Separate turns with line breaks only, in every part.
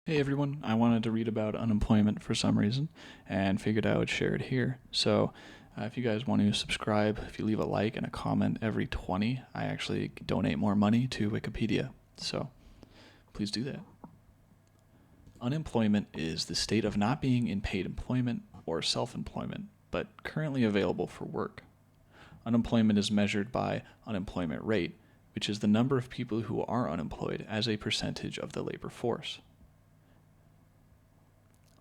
Hey everyone, I wanted to read about unemployment for some reason and figured I would share it here. So, if you guys want to subscribe, if you leave a like and a comment every 20, I actually donate more money to Wikipedia. So, please do that. Unemployment is the state of not being in paid employment or self employment, but currently available for work. Unemployment is measured by unemployment rate, which is the number of people who are unemployed as a percentage of the labor force.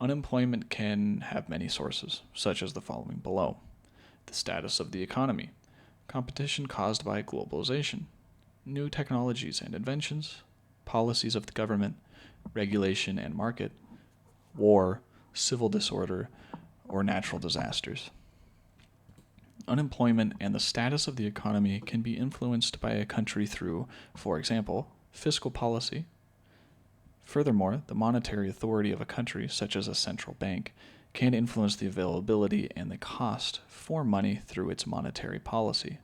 Unemployment can have many sources, such as the following below: the status of the economy, competition caused by globalization, new technologies and inventions, policies of the government, regulation and market, war, civil disorder, or natural disasters. Unemployment and the status of the economy can be influenced by a country through, for example, fiscal policy. Furthermore, the monetary authority of a country, such as a central bank, can influence the availability and the cost for money through its monetary policy.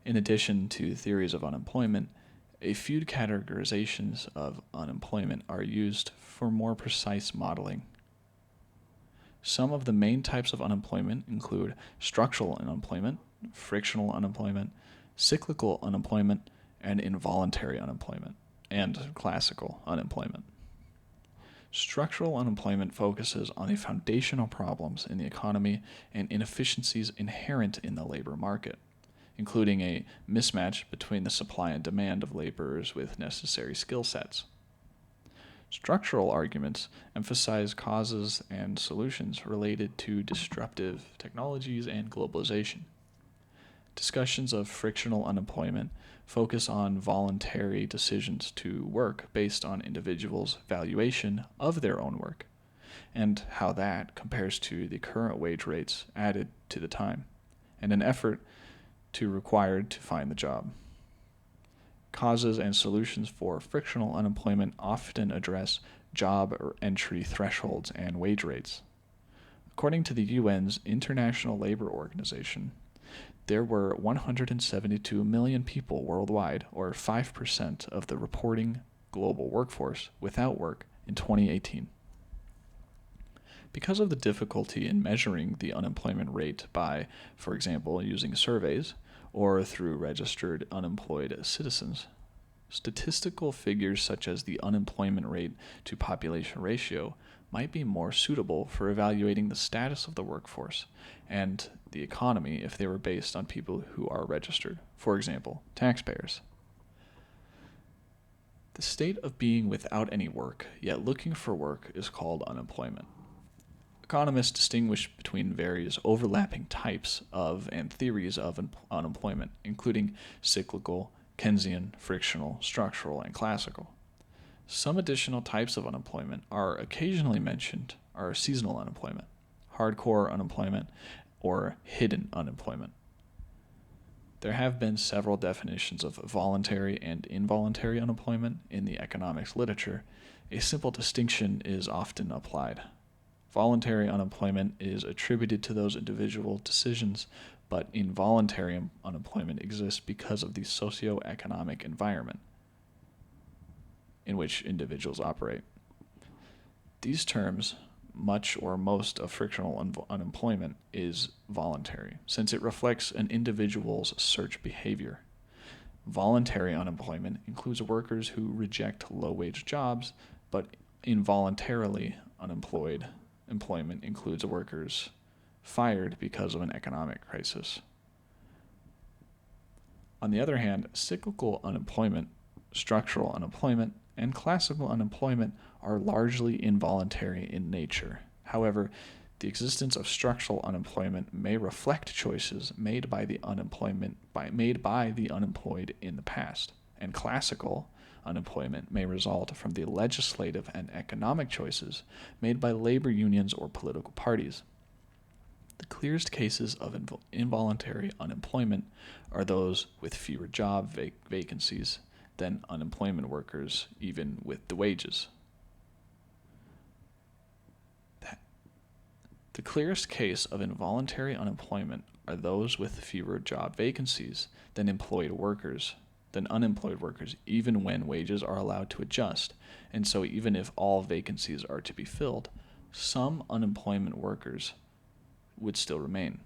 In addition to theories of unemployment, a few categorizations of unemployment are used for more precise modeling. Some of the main types of unemployment include structural unemployment, frictional unemployment, cyclical unemployment, and involuntary unemployment, and classical unemployment. Structural unemployment focuses on the foundational problems in the economy and inefficiencies inherent in the labor market, including a mismatch between the supply and demand of laborers with necessary skill sets. Structural arguments emphasize causes and solutions related to disruptive technologies and globalization. Discussions of frictional unemployment focus on voluntary decisions to work based on individuals' valuation of their own work and how that compares to the current wage rates added to the time and an effort required to find the job. Causes and solutions for frictional unemployment often address job or entry thresholds and wage rates. According to the UN's International Labor Organization, there were 172 million people worldwide, or 5% of the reporting global workforce, without work in 2018. Because of the difficulty in measuring the unemployment rate by, for example, using surveys or through registered unemployed citizens, statistical figures such as the unemployment rate to population ratio might be more suitable for evaluating the status of the workforce and the economy if they were based on people who are registered, for example, taxpayers. The state of being without any work, yet looking for work, is called unemployment. Economists distinguish between various overlapping types of and theories of unemployment, including cyclical, Keynesian, frictional, structural, and classical. Some additional types of unemployment are occasionally mentioned are seasonal unemployment, hardcore unemployment, or hidden unemployment. There have been several definitions of voluntary and involuntary unemployment in the economics literature. A simple distinction is often applied. Voluntary unemployment is attributed to those individual decisions, but involuntary unemployment exists because of the socio-economic environment in which individuals operate. These terms, much or most of frictional unemployment is voluntary, since it reflects an individual's search behavior. Voluntary unemployment includes workers who reject low-wage jobs, but involuntarily unemployed employment includes workers fired because of an economic crisis. On the other hand, cyclical unemployment, structural unemployment, and classical unemployment are largely involuntary in nature. However, the existence of structural unemployment may reflect choices made by the unemployed in the past, and classical unemployment may result from the legislative and economic choices made by labor unions or political parties. The clearest cases of involuntary unemployment are those with fewer job vacancies than unemployment workers, even with the wages. The clearest case of involuntary unemployment are those with fewer job vacancies than employed workers, than unemployed workers, even when wages are allowed to adjust. And so even if all vacancies are to be filled, some unemployment workers would still remain.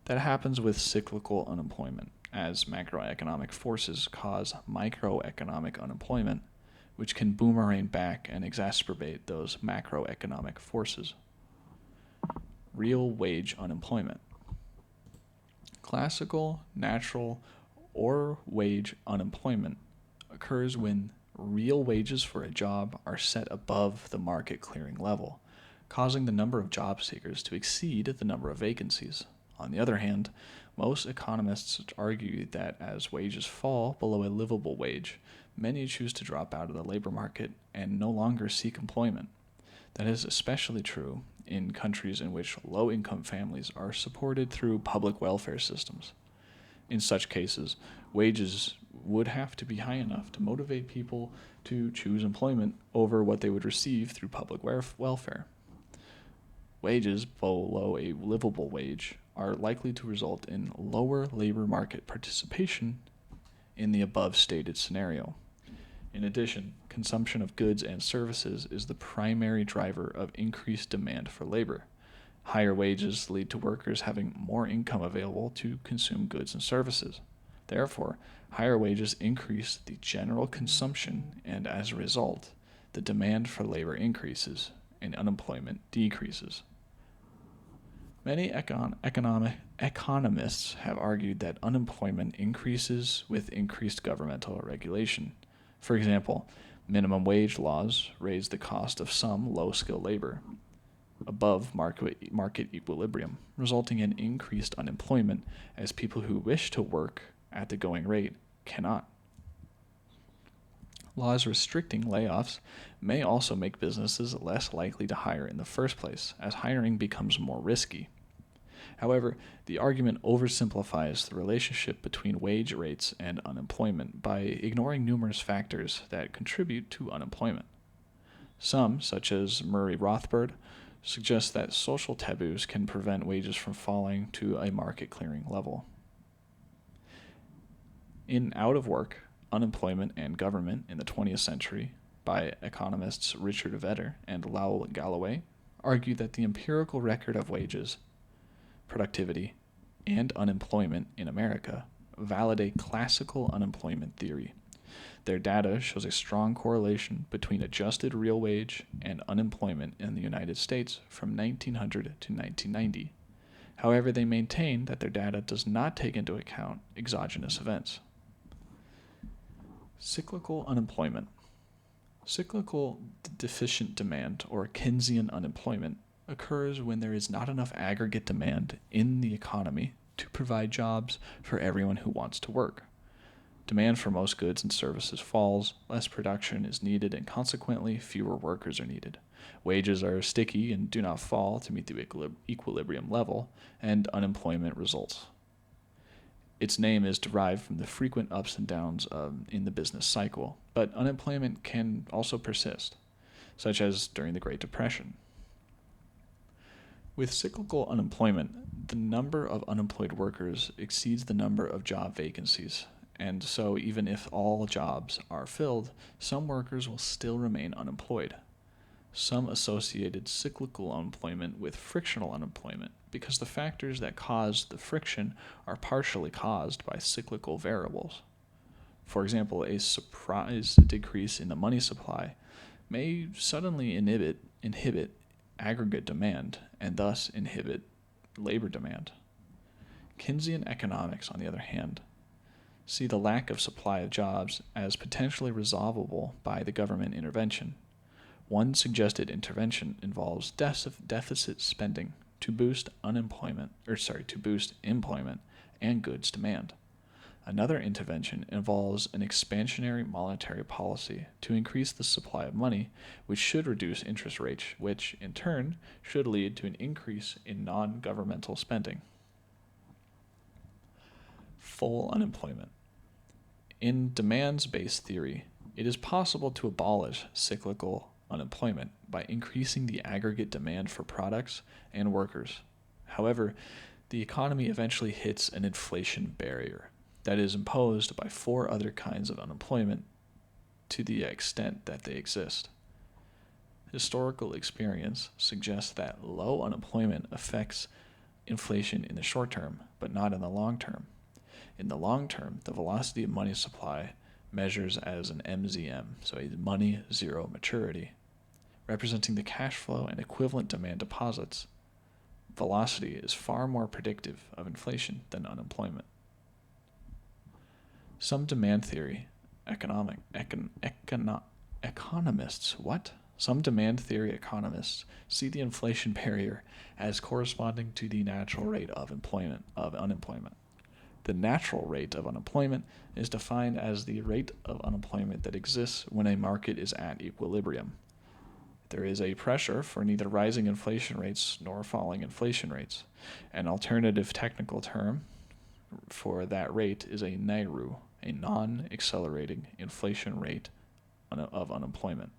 That happens with cyclical unemployment, as macroeconomic forces cause microeconomic unemployment, which can boomerang back and exacerbate those macroeconomic forces. Real wage unemployment. Classical, natural, or wage unemployment occurs when real wages for a job are set above the market clearing level, causing the number of job seekers to exceed the number of vacancies. On the other hand, most economists argue that as wages fall below a livable wage, many choose to drop out of the labor market and no longer seek employment. That is especially true in countries in which low-income families are supported through public welfare systems. In such cases, wages would have to be high enough to motivate people to choose employment over what they would receive through public welfare. Wages below a livable wage are likely to result in lower labor market participation in the above stated scenario. In addition, consumption of goods and services is the primary driver of increased demand for labor. Higher wages lead to workers having more income available to consume goods and services. Therefore, higher wages increase the general consumption, and as a result, the demand for labor increases and unemployment decreases. Many economists have argued that unemployment increases with increased governmental regulation. For example, minimum wage laws raise the cost of some low-skilled labor above market equilibrium, resulting in increased unemployment as people who wish to work at the going rate cannot. Laws restricting layoffs may also make businesses less likely to hire in the first place, as hiring becomes more risky. However, the argument oversimplifies the relationship between wage rates and unemployment by ignoring numerous factors that contribute to unemployment. Some, such as Murray Rothbard, suggest that social taboos can prevent wages from falling to a market-clearing level. In Out of Work, Unemployment and Government in the 20th Century, by economists Richard Vedder and Lowell Galloway, argue that the empirical record of wages, productivity, and unemployment in America validate classical unemployment theory. Their data shows a strong correlation between adjusted real wage and unemployment in the United States from 1900 to 1990. However, they maintain that their data does not take into account exogenous events. Cyclical unemployment. Cyclical deficient demand, or Keynesian unemployment, occurs when there is not enough aggregate demand in the economy to provide jobs for everyone who wants to work. Demand for most goods and services falls, less production is needed, and consequently fewer workers are needed. Wages are sticky and do not fall to meet the equilibrium level, and unemployment results. Its name is derived from the frequent ups and downs in the business cycle, but unemployment can also persist, such as during the Great Depression. With cyclical unemployment, the number of unemployed workers exceeds the number of job vacancies, and so even if all jobs are filled, some workers will still remain unemployed. Some associated cyclical unemployment with frictional unemployment because the factors that cause the friction are partially caused by cyclical variables. For example, a surprise decrease in the money supply may suddenly inhibit aggregate demand and thus inhibit labor demand. Keynesian economics, on the other hand, see the lack of supply of jobs as potentially resolvable by the government intervention. One suggested intervention involves deficit spending to boost employment and goods demand. Another intervention involves an expansionary monetary policy to increase the supply of money, which should reduce interest rates, which in turn should lead to an increase in non-governmental spending. Full unemployment. In demands-based theory, it is possible to abolish cyclical unemployment by increasing the aggregate demand for products and workers. However, the economy eventually hits an inflation barrier. that is imposed by 4 other kinds of unemployment to the extent that they exist. Historical experience suggests that low unemployment affects inflation in the short term, but not in the long term. In the long term, the velocity of money supply measures as an MZM, so a money zero maturity, representing the cash flow and equivalent demand deposits. Velocity is far more predictive of inflation than unemployment. Some demand theory economists see the inflation barrier as corresponding to the natural rate of unemployment. The natural rate of unemployment is defined as the rate of unemployment that exists when a market is at equilibrium. There is a pressure for neither rising inflation rates nor falling inflation rates. An alternative technical term for that rate is a NAIRU, a non-accelerating inflation rate of unemployment.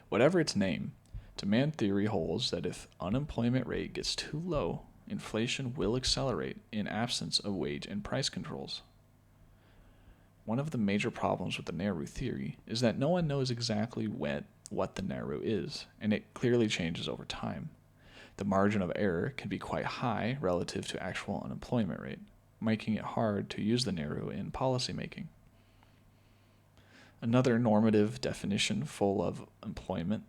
Whatever its name, demand theory holds that if unemployment rate gets too low, inflation will accelerate in absence of wage and price controls. One of the major problems with the NAIRU theory is that no one knows exactly what the NAIRU is, and it clearly changes over time. The margin of error can be quite high relative to actual unemployment rate, making it hard to use the NAIRU in policymaking. Another normative definition of full employment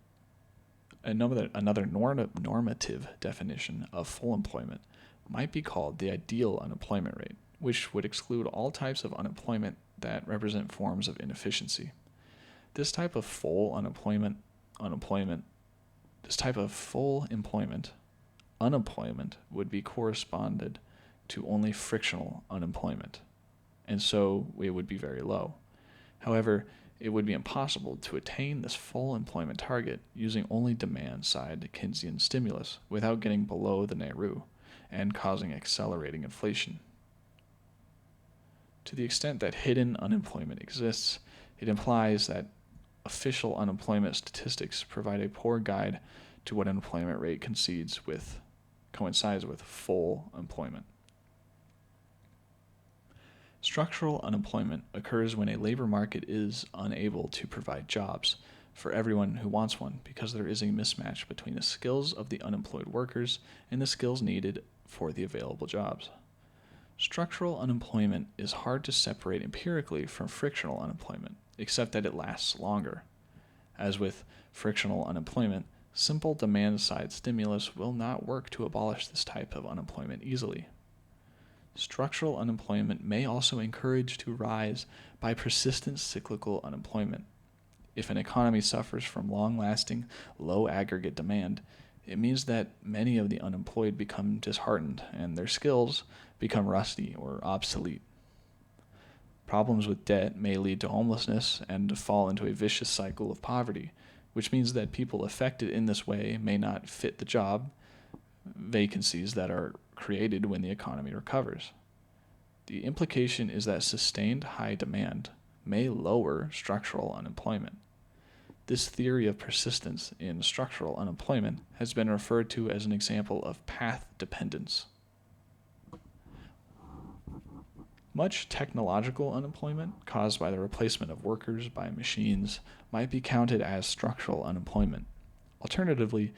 might be called the ideal unemployment rate, which would exclude all types of unemployment that represent forms of inefficiency. This type of full unemployment would be corresponded to only frictional unemployment, and so it would be very low. However, it would be impossible to attain this full employment target using only demand-side Keynesian stimulus without getting below the NAIRU and causing accelerating inflation. To the extent that hidden unemployment exists, it implies that official unemployment statistics provide a poor guide to what unemployment rate coincides with full employment. Structural unemployment occurs when a labor market is unable to provide jobs for everyone who wants one because there is a mismatch between the skills of the unemployed workers and the skills needed for the available jobs. Structural unemployment is hard to separate empirically from frictional unemployment, except that it lasts longer. As with frictional unemployment, simple demand-side stimulus will not work to abolish this type of unemployment easily. Structural unemployment may also encourage to rise by persistent cyclical unemployment. If an economy suffers from long-lasting, low aggregate demand, it means that many of the unemployed become disheartened and their skills become rusty or obsolete. Problems with debt may lead to homelessness and fall into a vicious cycle of poverty, which means that people affected in this way may not fit the job vacancies that are created when the economy recovers. The implication is that sustained high demand may lower structural unemployment. This theory of persistence in structural unemployment has been referred to as an example of path dependence. Much technological unemployment caused by the replacement of workers by machines might be counted as structural unemployment. Alternatively,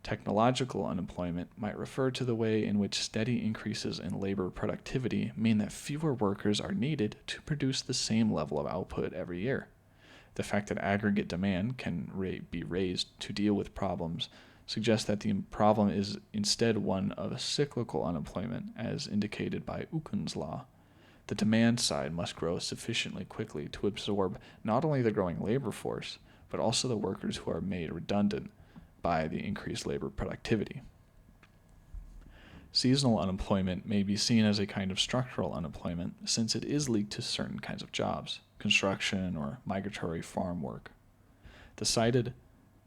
technological unemployment might refer to the way in which steady increases in labor productivity mean that fewer workers are needed to produce the same level of output every year. The fact that aggregate demand can be raised to deal with problems suggests that the problem is instead one of cyclical unemployment, as indicated by Ukken's law. The demand side must grow sufficiently quickly to absorb not only the growing labor force, but also the workers who are made redundant by the increased labor productivity. Seasonal unemployment may be seen as a kind of structural unemployment since it is linked to certain kinds of jobs, construction or migratory farm work.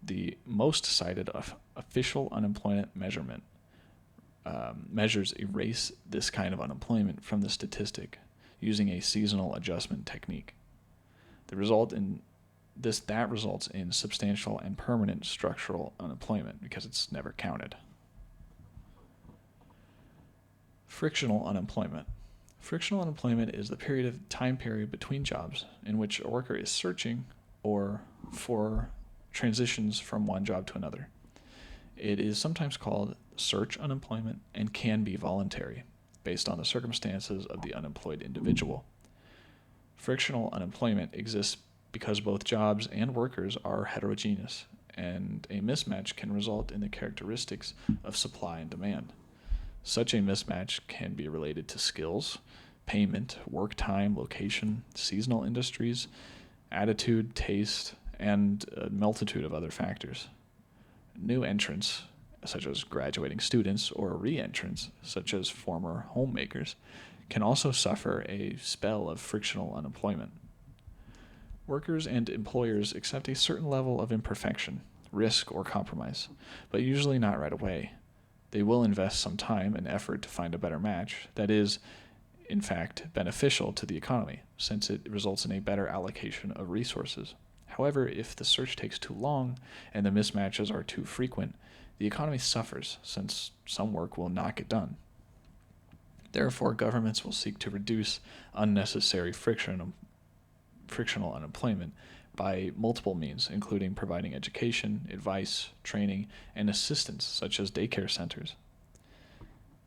The most cited official unemployment measures erase this kind of unemployment from the statistic using a seasonal adjustment technique. That results in substantial and permanent structural unemployment because it's never counted. Frictional unemployment. Frictional unemployment is the time period between jobs in which a worker is searching or for transitions from one job to another. It is sometimes called search unemployment and can be voluntary, based on the circumstances of the unemployed individual. Frictional unemployment exists because both jobs and workers are heterogeneous, and a mismatch can result in the characteristics of supply and demand. Such a mismatch can be related to skills, payment, work time, location, seasonal industries, attitude, taste, and a multitude of other factors. New entrants, such as graduating students, or re-entrants, such as former homemakers, can also suffer a spell of frictional unemployment. Workers and employers accept a certain level of imperfection, risk, or compromise, but usually not right away. They will invest some time and effort to find a better match that is, in fact, beneficial to the economy, since it results in a better allocation of resources. However, if the search takes too long and the mismatches are too frequent, the economy suffers, since some work will not get done. Therefore, governments will seek to reduce unnecessary frictional unemployment by multiple means, including providing education, advice, training, and assistance, such as daycare centers.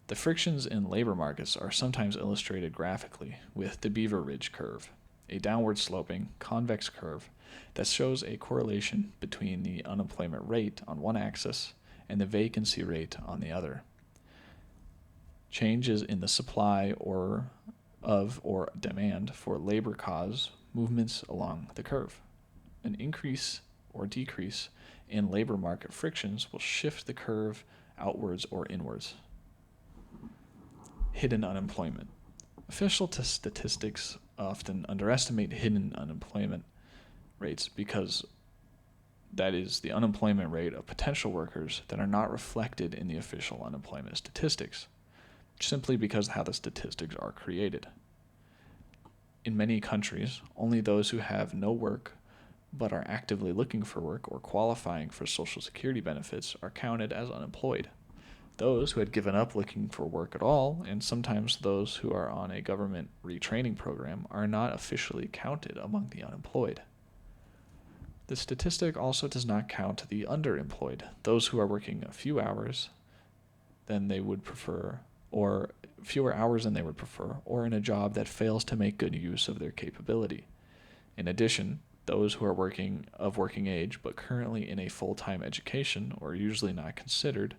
The frictions in labor markets are sometimes illustrated graphically with the Beaver Ridge curve, a downward-sloping, convex curve that shows a correlation between the unemployment rate on one axis and the vacancy rate on the other. Changes in the supply or demand for labor cause movements along the curve. An increase or decrease in labor market frictions will shift the curve outwards or inwards. Hidden unemployment. Official statistics often underestimate hidden unemployment rates because that is the unemployment rate of potential workers that are not reflected in the official unemployment statistics, simply because of how the statistics are created. In many countries, only those who have no work but are actively looking for work or qualifying for Social Security benefits are counted as unemployed. Those who had given up looking for work at all, and sometimes those who are on a government retraining program, are not officially counted among the unemployed. The statistic also does not count the underemployed, those who are working a few hours than they would prefer, or fewer hours than they would prefer, or in a job that fails to make good use of their capability. In addition, those who are working age but currently in a full-time education are usually not considered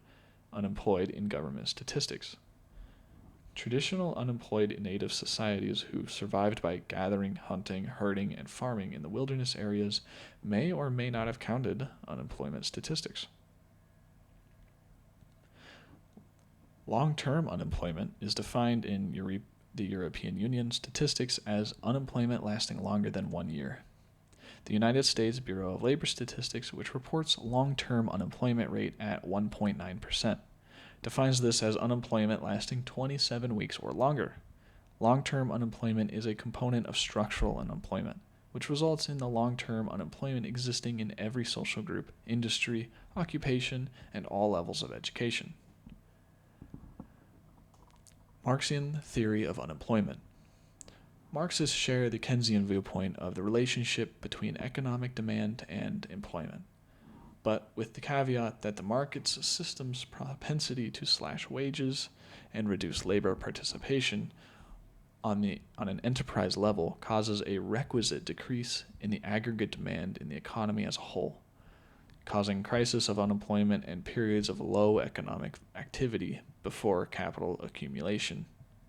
unemployed in government statistics. Traditional unemployed native societies who survived by gathering, hunting, herding, and farming in the wilderness areas may or may not have counted unemployment statistics. Long-term unemployment is defined in the European Union statistics as unemployment lasting longer than 1 year. The United States Bureau of Labor Statistics, which reports long-term unemployment rate at 1.9%, defines this as unemployment lasting 27 weeks or longer. Long-term unemployment is a component of structural unemployment, which results in the long-term unemployment existing in every social group, industry, occupation, and all levels of education. Marxian theory of unemployment. Marxists share the Keynesian viewpoint of the relationship between economic demand and employment, but with the caveat that the market's system's propensity to slash wages and reduce labor participation on an enterprise level causes a requisite decrease in the aggregate demand in the economy as a whole, causing crisis of unemployment and periods of low economic activity before capital accumulation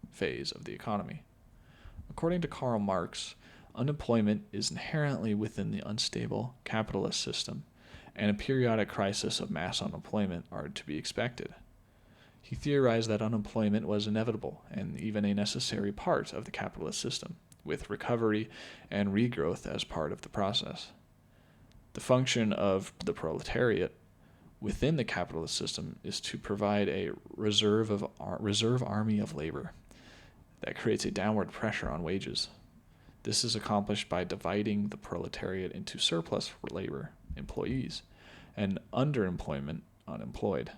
phase of the economy. According to Karl Marx, unemployment is inherently within the unstable capitalist system, and a periodic crisis of mass unemployment are to be expected. He theorized that unemployment was inevitable and even a necessary part of the capitalist system, with recovery and regrowth as part of the process. The function of the proletariat within the capitalist system is to provide a reserve army of labor that creates a downward pressure on wages. This is accomplished by dividing the proletariat into surplus labor, employees, and underemployment, unemployed.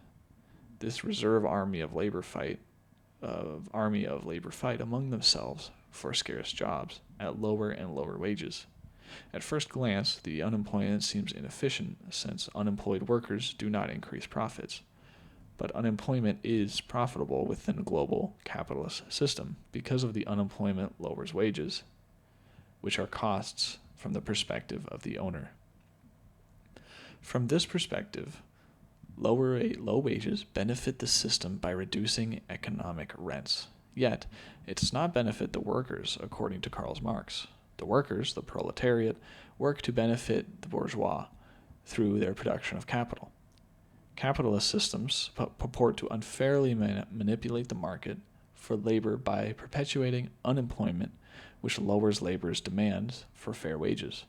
This reserve army of labor fight army of labor fight among themselves for scarce jobs at lower and lower wages. At first glance, the unemployment seems inefficient since unemployed workers do not increase profits. But unemployment is profitable within a global capitalist system because of the unemployment lowers wages, which are costs from the perspective of the owner. From this perspective, low wages benefit the system by reducing economic rents. Yet, it does not benefit the workers, according to Karl Marx. The workers, the proletariat, work to benefit the bourgeois through their production of capital. Capitalist systems purport to unfairly manipulate the market for labor by perpetuating unemployment, which lowers labor's demands for fair wages.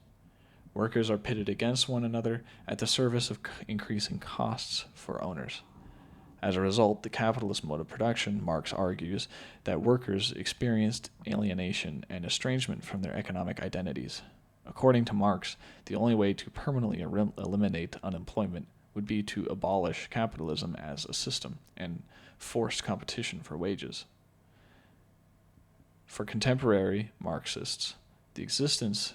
Workers are pitted against one another at the service of increasing costs for owners. As a result, the capitalist mode of production, Marx argues, that workers experienced alienation and estrangement from their economic identities. According to Marx, the only way to permanently eliminate unemployment would be to abolish capitalism as a system and forced competition for wages. For contemporary Marxists, the existence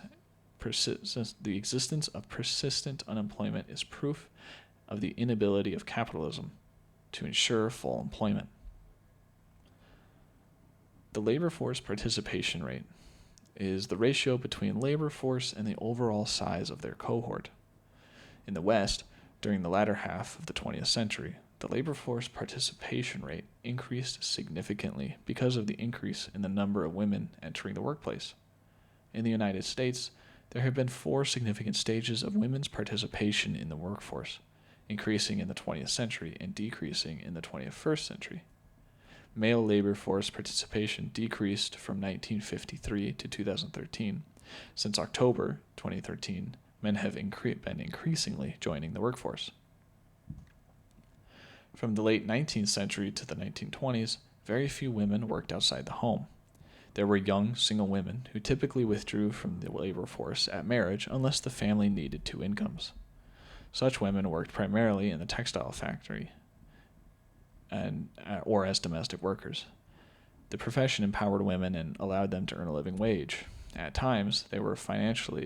of persistent unemployment is proof of the inability of capitalism to ensure full employment. The labor force participation rate is the ratio between labor force and the overall size of their cohort. In the West, during the latter half of the 20th century, the labor force participation rate increased significantly because of the increase in the number of women entering the workplace. In the United States, there have been 4 significant stages of women's participation in the workforce, increasing in the 20th century and decreasing in the 21st century. Male labor force participation decreased from 1953 to 2013. Since October 2013, men have been increasingly joining the workforce. From the late 19th century to the 1920s, very few women worked outside the home. There were young, single women who typically withdrew from the labor force at marriage unless the family needed 2 incomes. Such women worked primarily in the textile factory or as domestic workers. The profession empowered women and allowed them to earn a living wage. At times, they were a financial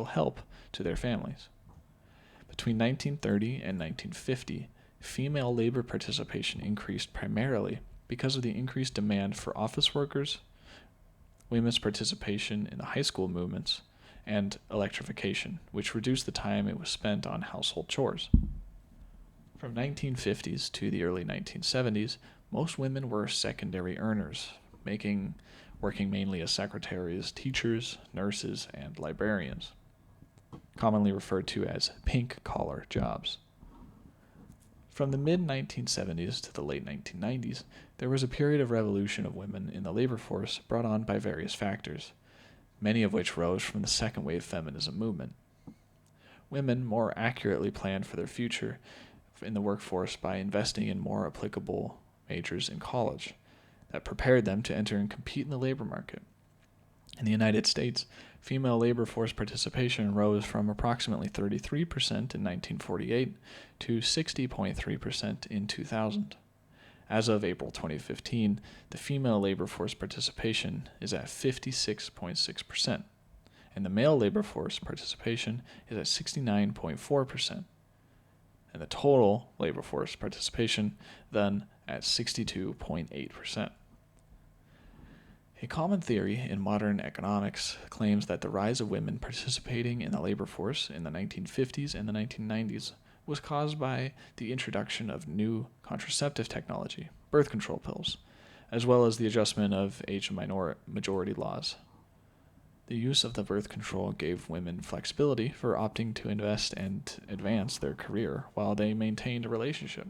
help to their families. Between 1930 and 1950, female labor participation increased primarily because of the increased demand for office workers, women's participation in the high school movements, and electrification, which reduced the time it was spent on household chores. From 1950s to the early 1970s, most women were secondary earners, working mainly as secretaries, teachers, nurses, and librarians, commonly referred to as pink-collar jobs. From the mid-1970s to the late 1990s, there was a period of revolution of women in the labor force brought on by various factors, many of which rose from the second-wave feminism movement. Women more accurately planned for their future in the workforce by investing in more applicable majors in college that prepared them to enter and compete in the labor market. In the United States, female labor force participation rose from approximately 33% in 1948 to 60.3% in 2000. As of April 2015, the female labor force participation is at 56.6%, and the male labor force participation is at 69.4%, and the total labor force participation then at 62.8%. A common theory in modern economics claims that the rise of women participating in the labor force in the 1950s and the 1990s was caused by the introduction of new contraceptive technology, birth control pills, as well as the adjustment of age majority laws. The use of the birth control gave women flexibility for opting to invest and advance their career while they maintained a relationship.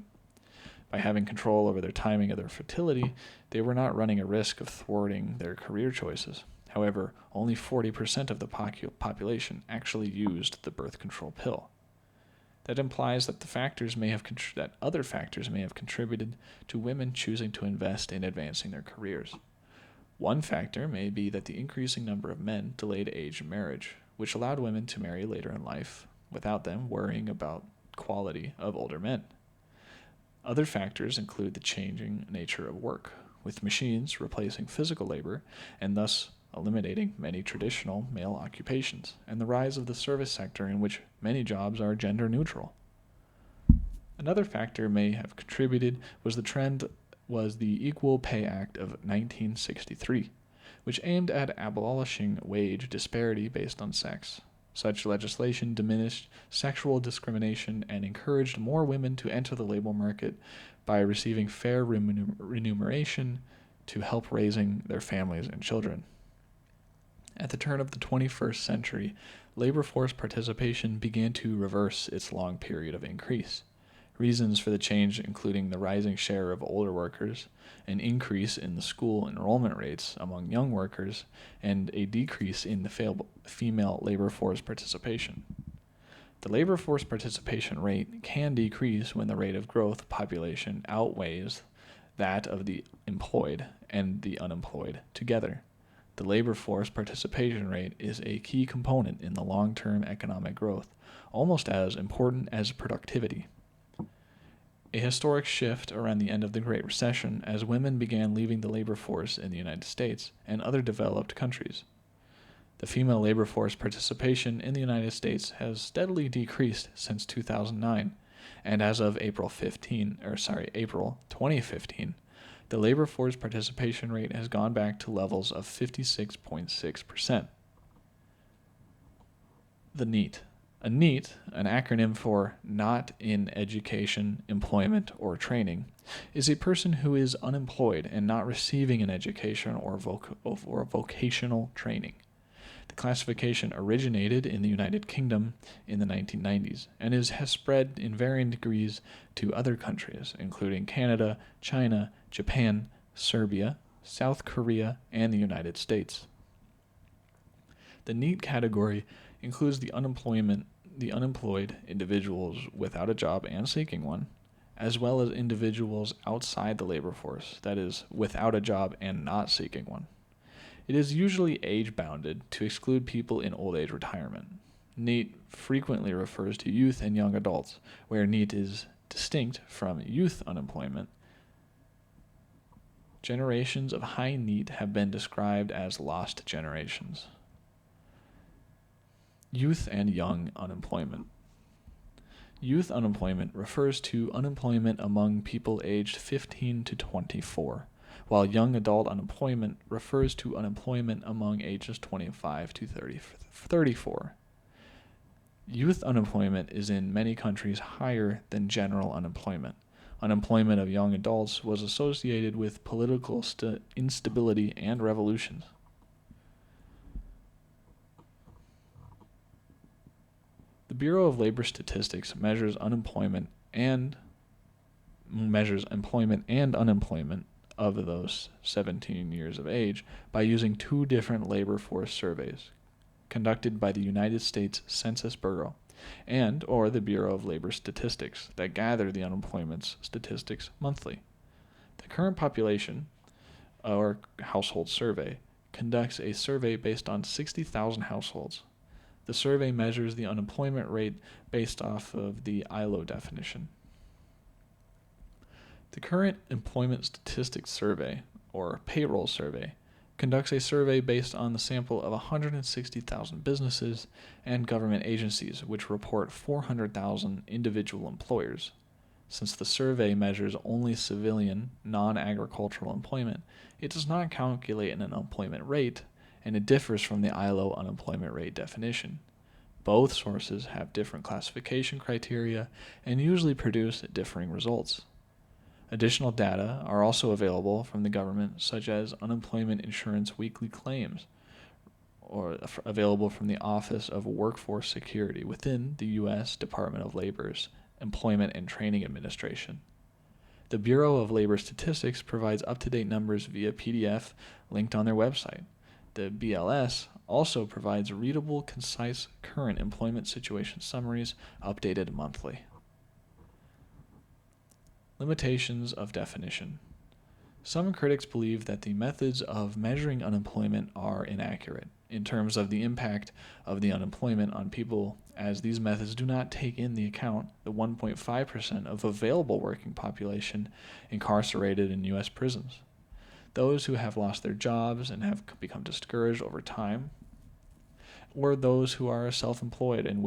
By having control over their timing of their fertility, they were not running a risk of thwarting their career choices. However, only 40% of the population actually used the birth control pill. That implies that that other factors may have contributed to women choosing to invest in advancing their careers. One factor may be that the increasing number of men delayed age in marriage, which allowed women to marry later in life without them worrying about quality of older men. Other factors include the changing nature of work, with machines replacing physical labor and thus eliminating many traditional male occupations, and the rise of the service sector in which many jobs are gender neutral. Another factor may have contributed was the Equal Pay Act of 1963, which aimed at abolishing wage disparity based on sex. Such legislation diminished sexual discrimination and encouraged more women to enter the labor market by receiving fair remuneration to help raising their families and children. At the turn of the 21st century, labor force participation began to reverse its long period of increase. Reasons for the change including the rising share of older workers, an increase in the school enrollment rates among young workers, and a decrease in the female labor force participation. The labor force participation rate can decrease when the rate of growth of population outweighs that of the employed and the unemployed together. The labor force participation rate is a key component in the long-term economic growth, almost as important as productivity. A historic shift around the end of the Great Recession as women began leaving the labor force in the United States and other developed countries. The female labor force participation in the United States has steadily decreased since 2009, and as of April 2015, the labor force participation rate has gone back to levels of 56.6%. The NEET. A NEET, an acronym for Not in Education, Employment, or Training, is a person who is unemployed and not receiving an education or vocational training. The classification originated in the United Kingdom in the 1990s and has spread in varying degrees to other countries, including Canada, China, Japan, Serbia, South Korea, and the United States. The NEET category includes the unemployed individuals without a job and seeking one, as well as individuals outside the labor force, that is, without a job and not seeking one. It is usually age-bounded to exclude people in old age retirement. NEET frequently refers to youth and young adults, where NEET is distinct from youth unemployment. Generations of high NEET have been described as lost generations. Youth and young unemployment. Youth unemployment refers to unemployment among people aged 15 to 24, while young adult unemployment refers to unemployment among ages 25 to 34. Youth unemployment is in many countries higher than general unemployment. Unemployment of young adults was associated with political instability and revolutions. The Bureau of Labor Statistics measures employment and unemployment of those 17 years of age by using two different labor force surveys conducted by the United States Census Bureau or the Bureau of Labor Statistics that gather the unemployment statistics monthly. The Current Population, or Household Survey, conducts a survey based on 60,000 households. The survey measures the unemployment rate based off of the ILO definition. The Current Employment Statistics Survey, or Payroll Survey, conducts a survey based on the sample of 160,000 businesses and government agencies, which report 400,000 individual employers. Since the survey measures only civilian, non-agricultural employment, it does not calculate an unemployment rate, and it differs from the ILO unemployment rate definition. Both sources have different classification criteria and usually produce differing results. Additional data are also available from the government, such as unemployment insurance weekly claims, or available from the Office of Workforce Security within the U.S. Department of Labor's Employment and Training Administration. The Bureau of Labor Statistics provides up-to-date numbers via PDF linked on their website. The BLS also provides readable, concise, current employment situation summaries updated monthly. Limitations of definition. Some critics believe that the methods of measuring unemployment are inaccurate in terms of the impact of the unemployment on people as these methods do not take in the account the 1.5% of available working population incarcerated in U.S. prisons. Those who have lost their jobs and have become discouraged over time, or those who are self-employed and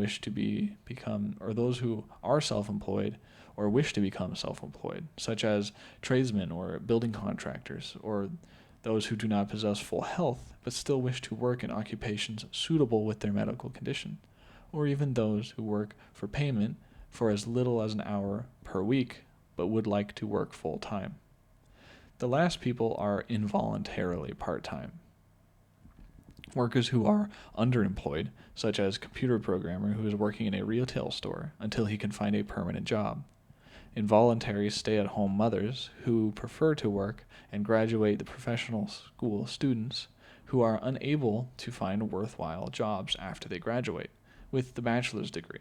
or those who are self-employed or wish to become self-employed, such as tradesmen or building contractors, or those who do not possess full health but still wish to work in occupations suitable with their medical condition, or even those who work for payment for as little as an hour per week but would like to work full-time. The last people are involuntarily part-time. Workers who are underemployed, such as a computer programmer who is working in a retail store until he can find a permanent job. Involuntary stay-at-home mothers who prefer to work, and graduate the professional school students who are unable to find worthwhile jobs after they graduate with the bachelor's degree.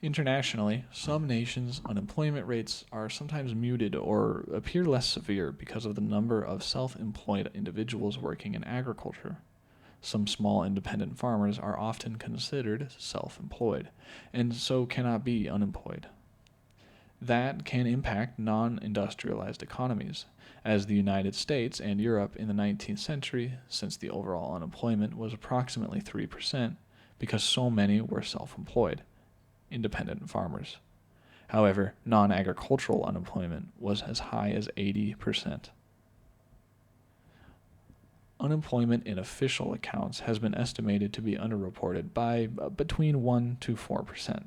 Internationally, some nations' unemployment rates are sometimes muted or appear less severe because of the number of self-employed individuals working in agriculture. Some small independent farmers are often considered self-employed, and so cannot be unemployed. That can impact non-industrialized economies, as the United States and Europe in the 19th century, since the overall unemployment was approximately 3%, because so many were self-employed, independent farmers. However, non-agricultural unemployment was as high as 80%. Unemployment in official accounts has been estimated to be underreported by between 1 to 4%.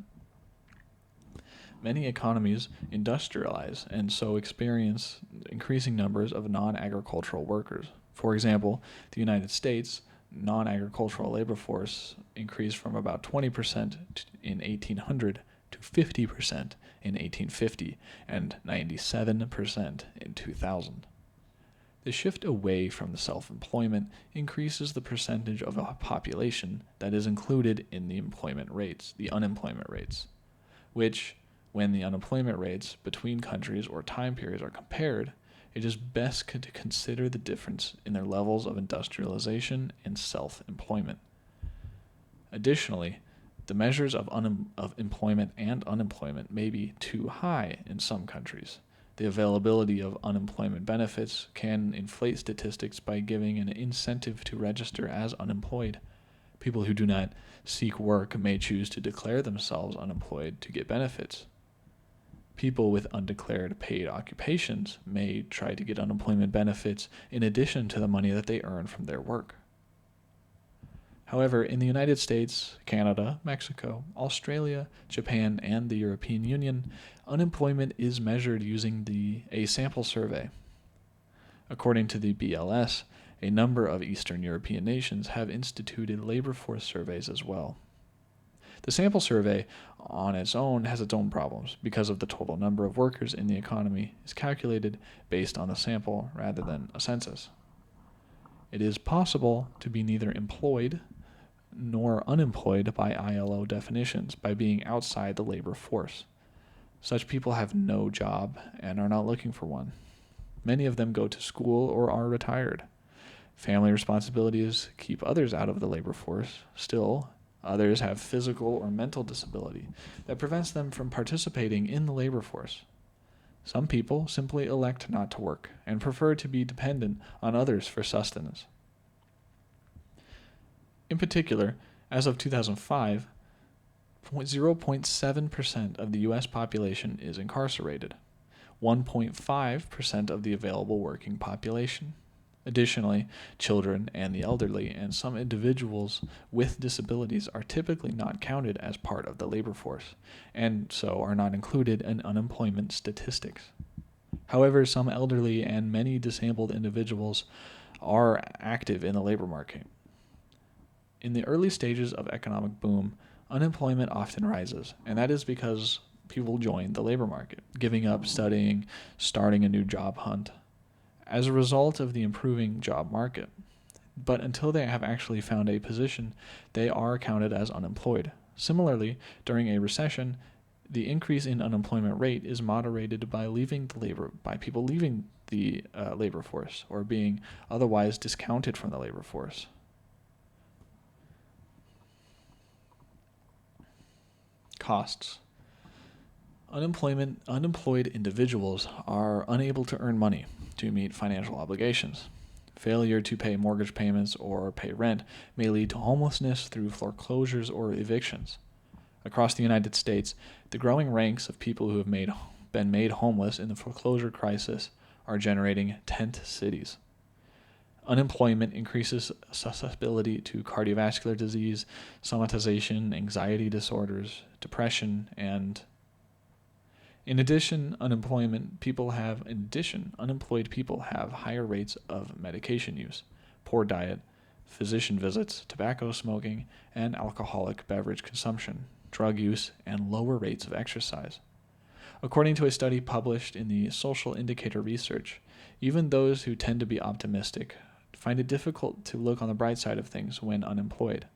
Many economies industrialize and so experience increasing numbers of non-agricultural workers. For example, the United States non-agricultural labor force increased from about 20% in 1800 to 50% in 1850 and 97% in 2000. The shift away from the self-employment increases the percentage of a population that is included in the unemployment rates, which, when the unemployment rates between countries or time periods are compared, it is best to consider the difference in their levels of industrialization and self-employment. Additionally, the measures of employment and unemployment may be too high in some countries. The availability of unemployment benefits can inflate statistics by giving an incentive to register as unemployed. People who do not seek work may choose to declare themselves unemployed to get benefits. People with undeclared paid occupations may try to get unemployment benefits in addition to the money that they earn from their work. However, in the United States, Canada, Mexico, Australia, Japan, and the European Union, unemployment is measured using a sample survey. According to the BLS, a number of Eastern European nations have instituted labor force surveys as well. The sample survey on its own has its own problems because of the total number of workers in the economy is calculated based on a sample rather than a census. It is possible to be neither employed nor unemployed by ILO definitions by being outside the labor force. Such people have no job and are not looking for one. Many of them go to school or are retired. Family responsibilities keep others out of the labor force. Still, others have physical or mental disability that prevents them from participating in the labor force. Some people simply elect not to work and prefer to be dependent on others for sustenance. In particular, as of 2005, 0.7% of the U.S. population is incarcerated, 1.5% of the available working population. Additionally, children and the elderly and some individuals with disabilities are typically not counted as part of the labor force, and so are not included in unemployment statistics. However, some elderly and many disabled individuals are active in the labor market. In the early stages of economic boom, unemployment often rises, and that is because people join the labor market, giving up studying, starting a new job hunt, as a result of the improving job market. But until they have actually found a position, they are counted as unemployed. Similarly, during a recession, the increase in unemployment rate is moderated by people leaving the labor force or being otherwise discounted from the labor force. Costs. Unemployed individuals are unable to earn money to meet financial obligations. Failure to pay mortgage payments or pay rent may lead to homelessness through foreclosures or evictions. Across the United States, the growing ranks of people who have been made homeless in the foreclosure crisis are generating tent cities. Unemployment increases susceptibility to cardiovascular disease, somatization, anxiety disorders, depression, and in addition, unemployed people have higher rates of medication use, poor diet, physician visits, tobacco smoking, and alcoholic beverage consumption, drug use, and lower rates of exercise. According to a study published in the Social Indicator Research, even those who tend to be optimistic find it difficult to look on the bright side of things when unemployed.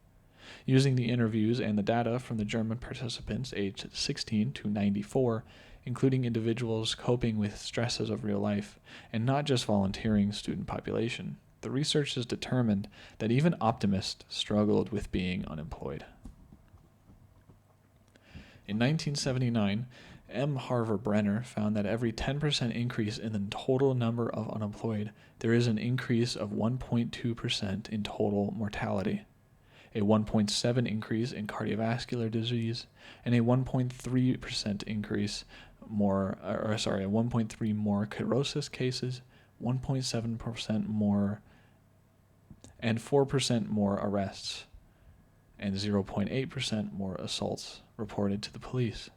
Using the interviews and the data from the German participants aged 16 to 94, including individuals coping with stresses of real life, and not just volunteering student population, the researchers determined that even optimists struggled with being unemployed. In 1979, M. Harver Brenner found that every 10% increase in the total number of unemployed, there is an increase of 1.2% in total mortality, a 1.7 increase in cardiovascular disease, and a 1.3% increase a 1.3 more cirrhosis cases, 1.7% more, and 4% more arrests, and 0.8% more assaults reported to the police.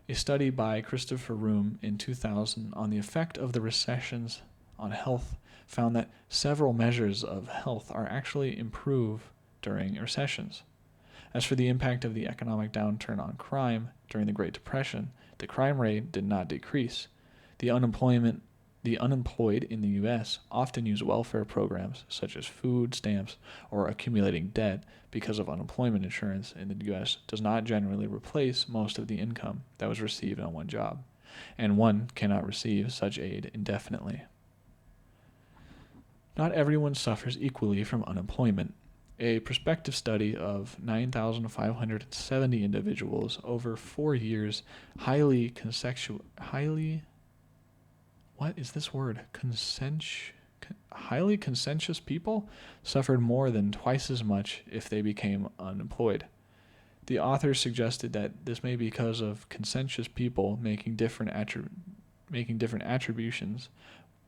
A study by Christopher Room in 2000 on the effect of the recessions on health found that several measures of health are actually improved during recessions. As for the impact of the economic downturn on crime during the Great Depression, the crime rate did not decrease. The unemployed in the U.S. often use welfare programs such as food stamps or accumulating debt because of unemployment insurance in the U.S. does not generally replace most of the income that was received on one job, and one cannot receive such aid indefinitely. Not everyone suffers equally from unemployment. A prospective study of 9,570 individuals over 4 years, highly conscientious people suffered more than twice as much if they became unemployed. The authors suggested that this may be because of conscientious people making different attributions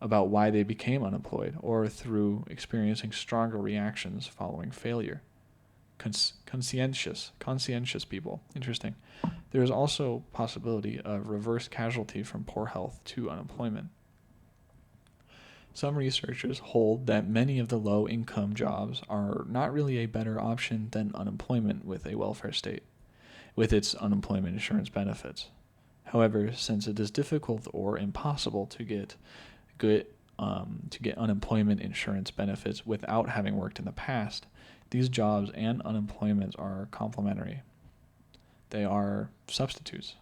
about why they became unemployed, or through experiencing stronger reactions following failure. Conscientious people. Interesting. There is also possibility of reverse casualty from poor health to unemployment. Some researchers hold that many of the low-income jobs are not really a better option than unemployment with a welfare state, with its unemployment insurance benefits. However, since it is difficult or impossible to get unemployment insurance benefits without having worked in the past, these jobs and unemployment are complementary. They are substitutes.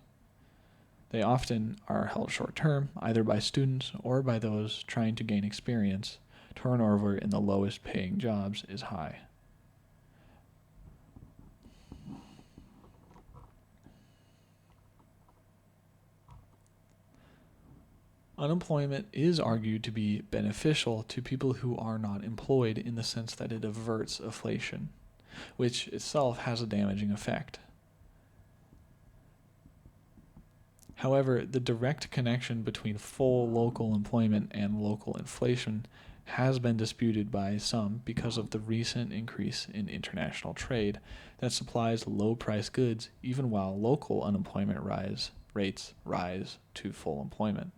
They often are held short-term, either by students or by those trying to gain experience. Turnover in the lowest-paying jobs is high. Unemployment is argued to be beneficial to people who are not employed in the sense that it averts inflation, which itself has a damaging effect. However, the direct connection between full local employment and local inflation has been disputed by some because of the recent increase in international trade that supplies low-priced goods even while local unemployment rates rise to full employment.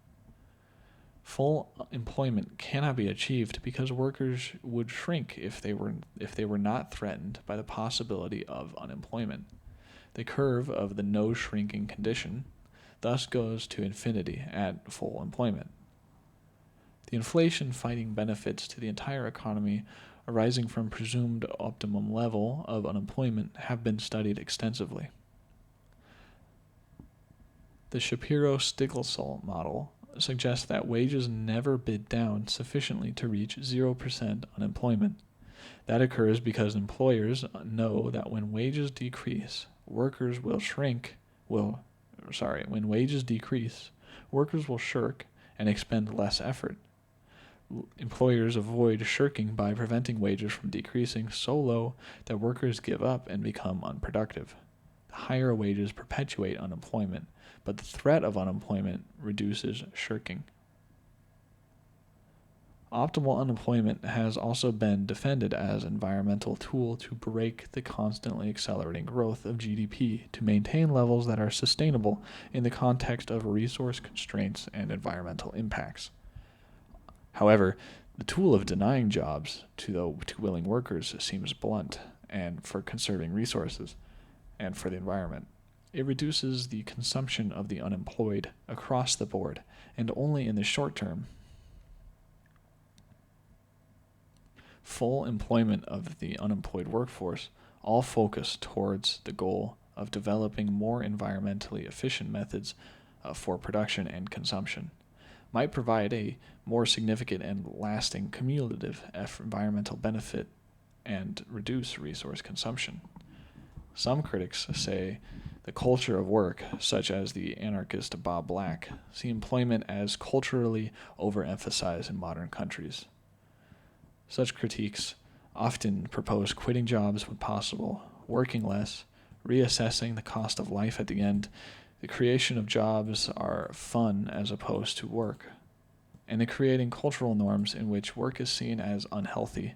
Full employment cannot be achieved because workers would shrink if they were not threatened by the possibility of unemployment. The curve of the no shrinking condition thus goes to infinity at full employment. The inflation-fighting benefits to the entire economy arising from presumed optimum level of unemployment have been studied extensively. The Shapiro-Stiglitz model suggests that wages never bid down sufficiently to reach 0% unemployment. That occurs because employers know that when wages decrease, when wages decrease, workers will shirk and expend less effort. Employers avoid shirking by preventing wages from decreasing so low that workers give up and become unproductive. The higher wages perpetuate unemployment, but the threat of unemployment reduces shirking. Optimal unemployment has also been defended as an environmental tool to break the constantly accelerating growth of GDP to maintain levels that are sustainable in the context of resource constraints and environmental impacts. However, the tool of denying jobs to willing workers seems blunt and for conserving resources and for the environment. It reduces the consumption of the unemployed across the board and only in the short term. Full employment of the unemployed workforce, all focus towards the goal of developing more environmentally efficient methods for production and consumption, might provide a more significant and lasting cumulative environmental benefit and reduce resource consumption. Some critics say the culture of work, such as the anarchist Bob Black, see employment as culturally overemphasized in modern countries. Such critiques often propose quitting jobs when possible, working less, reassessing the cost of life at the end. The creation of jobs are fun as opposed to work, and in creating cultural norms in which work is seen as unhealthy.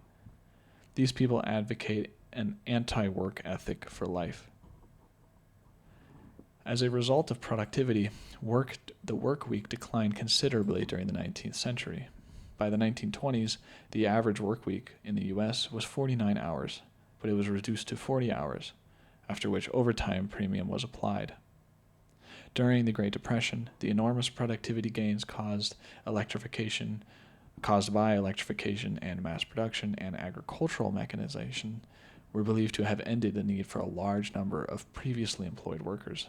These people advocate an anti-work ethic for life. As a result of productivity, the work week declined considerably during the 19th century. By the 1920s, the average work week in the U.S. was 49 hours, but it was reduced to 40 hours, after which overtime premium was applied. During the Great Depression, the enormous productivity gains caused by electrification and mass production and agricultural mechanization were believed to have ended the need for a large number of previously employed workers.